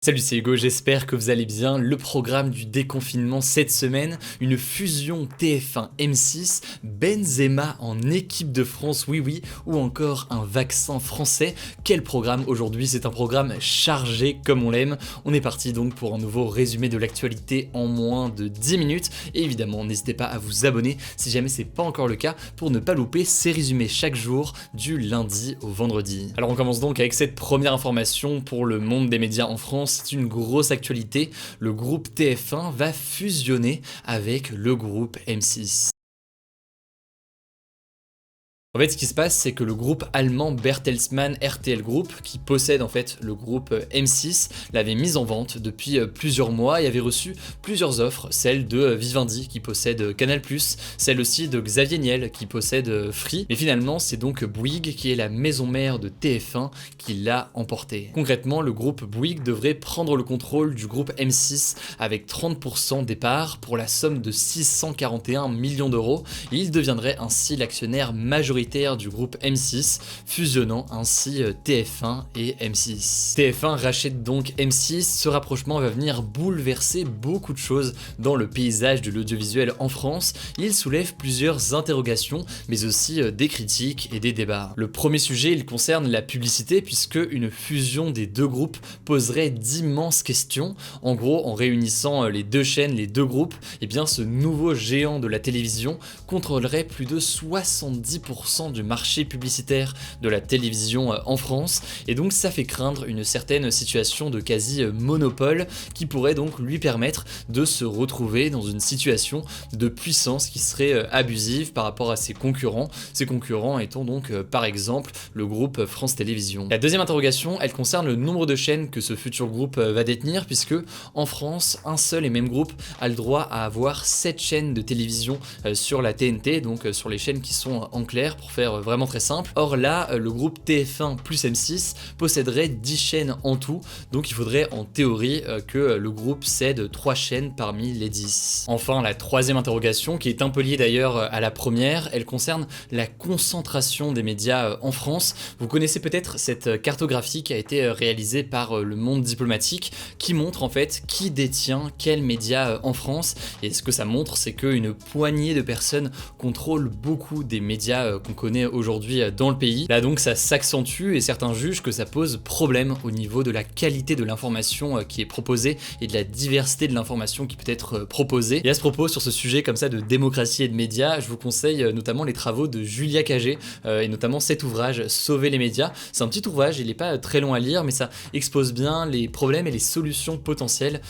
Salut, c'est Hugo, j'espère que vous allez bien. Le programme du déconfinement cette semaine, une fusion TF1 M6, Benzema en équipe de France, oui, ou encore un vaccin français. Quel programme aujourd'hui? C'est un programme chargé comme on l'aime. On est parti donc pour un nouveau résumé de l'actualité en moins de 10 minutes. Et évidemment, n'hésitez pas à vous abonner si jamais c'est pas encore le cas pour ne pas louper ces résumés chaque jour du lundi au vendredi. Alors on commence donc avec cette première information pour le monde des médias en France. C'est une grosse actualité, le groupe TF1 va fusionner avec le groupe M6. En fait, ce qui se passe, c'est que le groupe allemand Bertelsmann RTL Group, qui possède en fait le groupe M6, l'avait mise en vente depuis plusieurs mois et avait reçu plusieurs offres, celle de Vivendi qui possède Canal+, celle aussi de Xavier Niel qui possède Free, mais finalement c'est donc Bouygues qui est la maison mère de TF1 qui l'a emporté. Concrètement, le groupe Bouygues devrait prendre le contrôle du groupe M6 avec 30% des parts pour la somme de 641 millions d'euros et il deviendrait ainsi l'actionnaire majoritaire du groupe M6, fusionnant ainsi TF1 et M6. TF1 rachète donc M6, ce rapprochement va venir bouleverser beaucoup de choses dans le paysage de l'audiovisuel en France. Il soulève plusieurs interrogations, mais aussi des critiques et des débats. Le premier sujet, il concerne la publicité, puisque une fusion des deux groupes poserait d'immenses questions. En gros, en réunissant les deux chaînes, les deux groupes, eh bien ce nouveau géant de la télévision contrôlerait plus de 70% du marché publicitaire de la télévision en France, et donc ça fait craindre une certaine situation de quasi-monopole qui pourrait donc lui permettre de se retrouver dans une situation de puissance qui serait abusive par rapport à ses concurrents étant donc par exemple le groupe France Télévisions. La deuxième interrogation, elle concerne le nombre de chaînes que ce futur groupe va détenir, puisque en France, un seul et même groupe a le droit à avoir 7 chaînes de télévision sur la TNT, donc sur les chaînes qui sont en clair, pour faire vraiment très simple. Or là, le groupe TF1 plus M6 posséderait 10 chaînes en tout, donc il faudrait en théorie que le groupe cède 3 chaînes parmi les 10. Enfin, la troisième interrogation, qui est un peu liée d'ailleurs à la première, elle concerne la concentration des médias en France. Vous connaissez peut-être cette cartographie qui a été réalisée par Le Monde Diplomatique, qui montre en fait qui détient quels médias en France, et ce que ça montre, c'est qu'une poignée de personnes contrôle beaucoup des médias qu'on connaît aujourd'hui dans le pays. Là donc ça s'accentue et certains jugent que ça pose problème au niveau de la qualité de l'information qui est proposée et de la diversité de l'information qui peut être proposée. Et à ce propos, sur ce sujet comme ça de démocratie et de médias, je vous conseille notamment les travaux de Julia Cagé et notamment cet ouvrage Sauver les médias. C'est un petit ouvrage, il n'est pas très long à lire, mais ça expose bien les problèmes et les solutions potentielles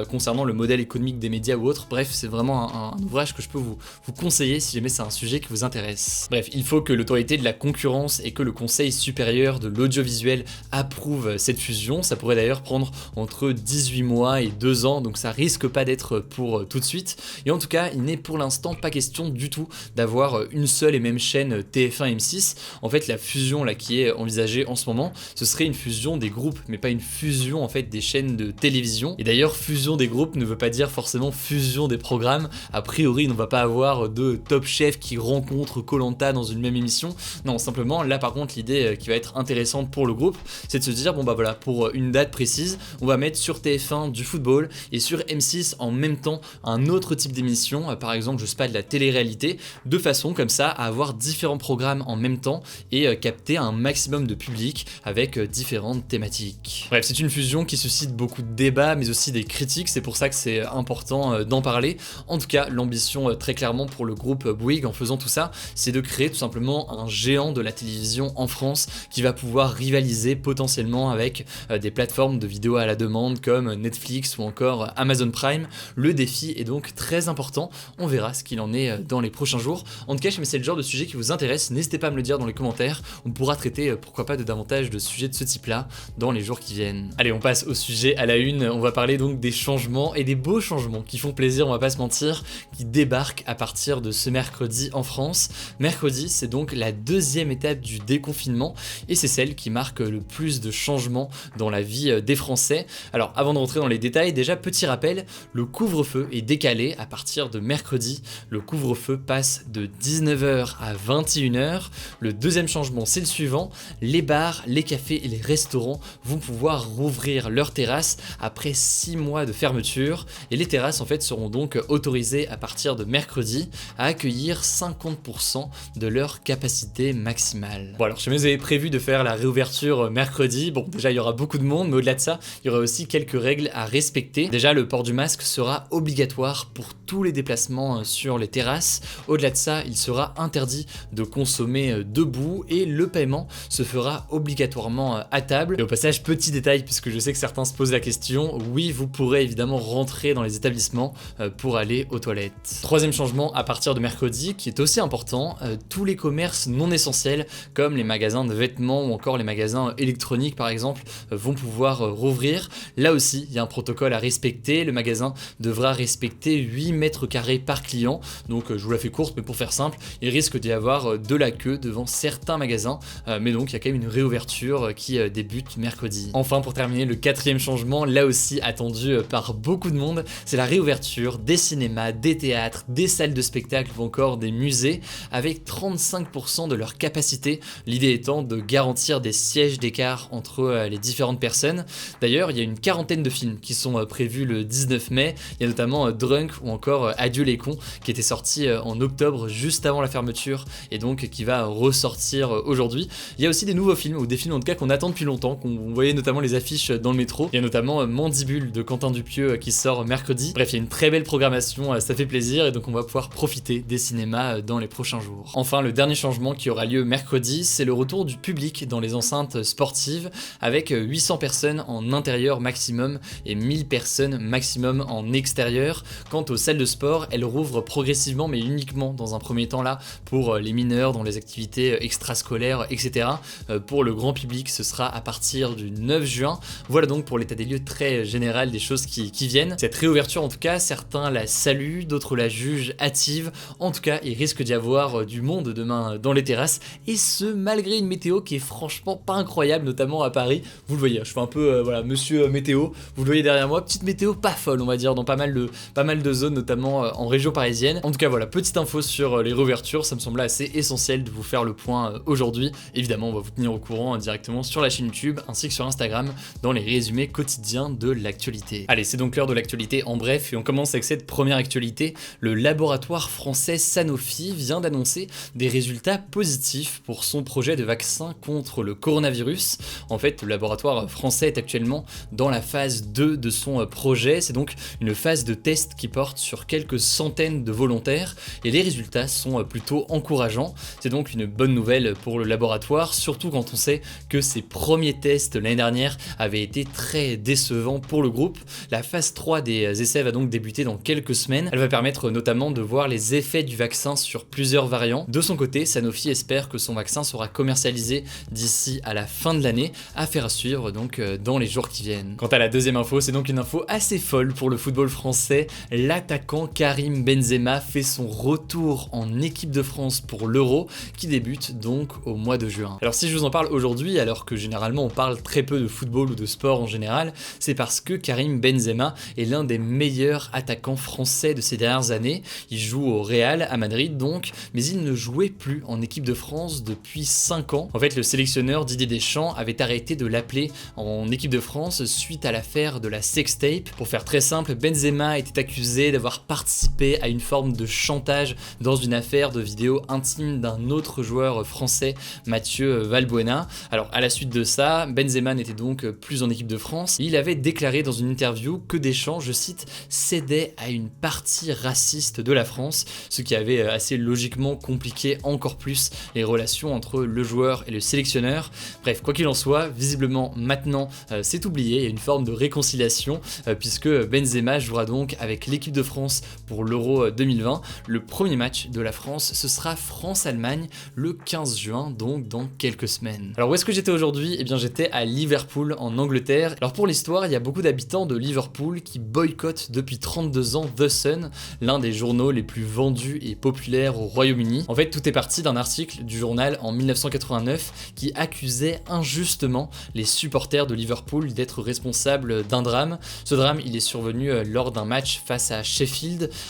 concernant le modèle économique des médias ou autre. Bref, c'est vraiment un ouvrage que je peux vous conseiller si jamais c'est un sujet qui vous intéresse. Bref, il faut que l'autorité de la concurrence et que le Conseil supérieur de l'audiovisuel approuve cette fusion. Ça pourrait d'ailleurs prendre entre 18 mois et 2 ans, donc ça risque pas d'être pour tout de suite. Et en tout cas, il n'est pour l'instant pas question du tout d'avoir une seule et même chaîne TF1 M6. En fait, la fusion là qui est envisagée en ce moment, ce serait une fusion des groupes, mais pas une fusion en fait des chaînes de télévision. Et d'ailleurs, fusion des groupes ne veut pas dire forcément fusion des programmes. A priori, on ne va pas avoir de Top Chef qui rencontre Koh-Lanta dans une même émission. Non, simplement, là par contre, l'idée qui va être intéressante pour le groupe, c'est de se dire, bon bah voilà, pour une date précise, on va mettre sur TF1 du football et sur M6 en même temps un autre type d'émission, par exemple, je sais pas, de la télé-réalité, de façon comme ça à avoir différents programmes en même temps et capter un maximum de public avec différentes thématiques. Bref, c'est une fusion qui suscite beaucoup de débats, mais aussi des critiques, c'est pour ça que c'est important d'en parler. En tout cas, l'ambition très clairement pour le groupe Bouygues en faisant tout ça, c'est de créer tout simplement un géant de la télévision en France qui va pouvoir rivaliser potentiellement avec des plateformes de vidéos à la demande comme Netflix ou encore Amazon Prime. Le défi est donc très important, on verra ce qu'il en est dans les prochains jours. En tout cas, si c'est le genre de sujet qui vous intéresse, n'hésitez pas à me le dire dans les commentaires, on pourra traiter pourquoi pas de davantage de sujets de ce type là dans les jours qui viennent. Allez, on passe au sujet à la une, on va parler donc des changements et des beaux changements qui font plaisir, on va pas se mentir, qui débarquent à partir de ce mercredi en France. Mercredi, c'est c'est donc la deuxième étape du déconfinement et c'est celle qui marque le plus de changements dans la vie des Français. Alors avant de rentrer dans les détails, déjà petit rappel, le couvre-feu est décalé à partir de mercredi. Le couvre-feu passe de 19h à 21h. Le deuxième changement c'est le suivant, les bars, les cafés et les restaurants vont pouvoir rouvrir leurs terrasses après 6 mois de fermeture et les terrasses en fait seront donc autorisées à partir de mercredi à accueillir 50% de leur capacité maximale. Bon alors je sais pas si vous avez prévu de faire la réouverture mercredi, bon déjà il y aura beaucoup de monde mais au-delà de ça il y aura aussi quelques règles à respecter. Déjà le port du masque sera obligatoire pour tous les déplacements sur les terrasses. Au-delà de ça il sera interdit de consommer debout et le paiement se fera obligatoirement à table. Et au passage petit détail puisque je sais que certains se posent la question, oui vous pourrez évidemment rentrer dans les établissements pour aller aux toilettes. Troisième changement à partir de mercredi qui est aussi important, tous les commerces non essentiels comme les magasins de vêtements ou encore les magasins électroniques par exemple vont pouvoir rouvrir. Là aussi il y a un protocole à respecter, le magasin devra respecter 8 mètres carrés par client, donc je vous la fais courte mais pour faire simple, il risque d'y avoir de la queue devant certains magasins, mais donc il y a quand même une réouverture qui débute mercredi. Enfin pour terminer, le quatrième changement, là aussi attendu par beaucoup de monde, c'est la réouverture des cinémas, des théâtres, des salles de spectacle ou encore des musées avec 35% de leur capacité, l'idée étant de garantir des sièges d'écart entre les différentes personnes. D'ailleurs il y a une quarantaine de films qui sont prévus le 19 mai, il y a notamment Drunk ou encore Adieu les cons qui était sorti en octobre juste avant la fermeture et donc qui va ressortir aujourd'hui. Il y a aussi des nouveaux films ou des films en tout cas qu'on attend depuis longtemps, qu'on voyait notamment les affiches dans le métro. Il y a notamment Mandibule de Quentin Dupieux qui sort mercredi. Bref, il y a une très belle programmation, ça fait plaisir et donc on va pouvoir profiter des cinémas dans les prochains jours. Enfin, le dernier changement qui aura lieu mercredi, c'est le retour du public dans les enceintes sportives avec 800 personnes en intérieur maximum et 1000 personnes maximum en extérieur. Quant aux salles de sport, elles rouvrent progressivement mais uniquement dans un premier temps là pour les mineurs dans les activités extrascolaires, etc. Pour le grand public, ce sera à partir du 9 juin. Voilà donc pour l'état des lieux très général des choses qui viennent. Cette réouverture en tout cas, certains la saluent, d'autres la jugent hâtive. En tout cas, il risque d'y avoir du monde demain dans les terrasses et ce malgré une météo qui est franchement pas incroyable, notamment à Paris. Vous le voyez, je fais un peu voilà, monsieur météo, vous le voyez derrière moi, petite météo pas folle on va dire dans pas mal de zones, notamment en région parisienne. En tout cas voilà, petite info sur les réouvertures, ça me semblait assez essentiel de vous faire le point aujourd'hui. Évidemment on va vous tenir au courant directement sur la chaîne YouTube ainsi que sur Instagram dans les résumés quotidiens de l'actualité. Allez, c'est donc l'heure de l'actualité en bref et on commence avec cette première actualité. Le laboratoire français Sanofi vient d'annoncer des résultats positifs pour son projet de vaccin contre le coronavirus. En fait, le laboratoire français est actuellement dans la phase 2 de son projet. C'est donc une phase de test qui porte sur quelques centaines de volontaires et les résultats sont plutôt encourageants. C'est donc une bonne nouvelle pour le laboratoire, surtout quand on sait que ses premiers tests l'année dernière avaient été très décevants pour le groupe. La phase 3 des essais va donc débuter dans quelques semaines. Elle va permettre notamment de voir les effets du vaccin sur plusieurs variants. De son côté, Sanofi espère que son vaccin sera commercialisé d'ici à la fin de l'année, affaire à suivre donc dans les jours qui viennent. Quant à la deuxième info, c'est donc une info assez folle pour le football français. L'attaquant Karim Benzema fait son retour en équipe de France pour l'Euro qui débute donc au mois de juin. Alors si je vous en parle aujourd'hui, alors que généralement on parle très peu de football ou de sport en général, c'est parce que Karim Benzema est l'un des meilleurs attaquants français de ces dernières années. Il joue au Real à Madrid donc, mais il ne jouait plus en équipe de France depuis 5 ans. En fait, le sélectionneur Didier Deschamps avait arrêté de l'appeler en équipe de France suite à l'affaire de la sextape. Pour faire très simple, Benzema était accusé d'avoir participé à une forme de chantage dans une affaire de vidéo intime d'un autre joueur français, Mathieu Valbuena. Alors à la suite de ça, Benzema n'était donc plus en équipe de France. Il avait déclaré dans une interview que Deschamps, je cite, cédait à une partie raciste de la France, ce qui avait assez logiquement compliqué encore plus les relations entre le joueur et le sélectionneur. Bref, quoi qu'il en soit, visiblement maintenant c'est oublié, il y a une forme de réconciliation puisque Benzema jouera donc avec l'équipe de France France pour l'Euro 2020. Le premier match de la France, ce sera France-Allemagne le 15 juin, donc dans quelques semaines. Alors où est-ce que j'étais aujourd'hui? Eh bien j'étais à Liverpool en Angleterre. Alors pour l'histoire, il y a beaucoup d'habitants de Liverpool qui boycottent depuis 32 ans The Sun, l'un des journaux les plus vendus et populaires au Royaume-Uni. En fait, tout est parti d'un article du journal en 1989 qui accusait injustement les supporters de Liverpool d'être responsables d'un drame. Ce drame, il est survenu lors d'un match face à Sheffield,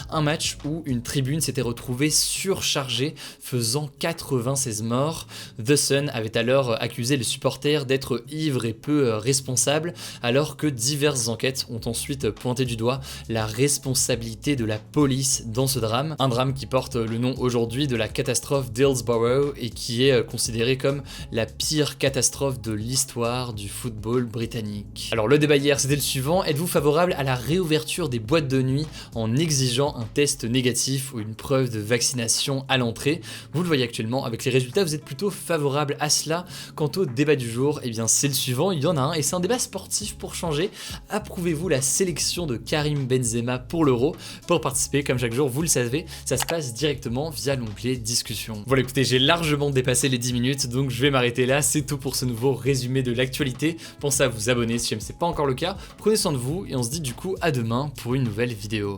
un match où une tribune s'était retrouvée surchargée, faisant 96 morts. The Sun avait alors accusé les supporters d'être ivres et peu responsables, alors que diverses enquêtes ont ensuite pointé du doigt la responsabilité de la police dans ce drame. Un drame qui porte le nom aujourd'hui de la catastrophe d'Hillsborough et qui est considérée comme la pire catastrophe de l'histoire du football britannique. Alors le débat hier, c'était le suivant: êtes-vous favorable à la réouverture des boîtes de nuit en exigeant un test négatif ou une preuve de vaccination à l'entrée? Vous le voyez actuellement avec les résultats, vous êtes plutôt favorable à cela. Quant au débat du jour, eh bien c'est le suivant, il y en a un et c'est un débat sportif pour changer. Approuvez-vous la sélection de Karim Benzema pour l'Euro? Pour participer, comme chaque jour, vous le savez, ça se passe directement via l'onglet discussion. Voilà, écoutez, j'ai largement dépassé les 10 minutes, donc je vais m'arrêter là. C'est tout pour ce nouveau résumé de l'actualité. Pensez à vous abonner si jamais c'est pas encore le cas. Prenez soin de vous et on se dit du coup à demain pour une nouvelle vidéo.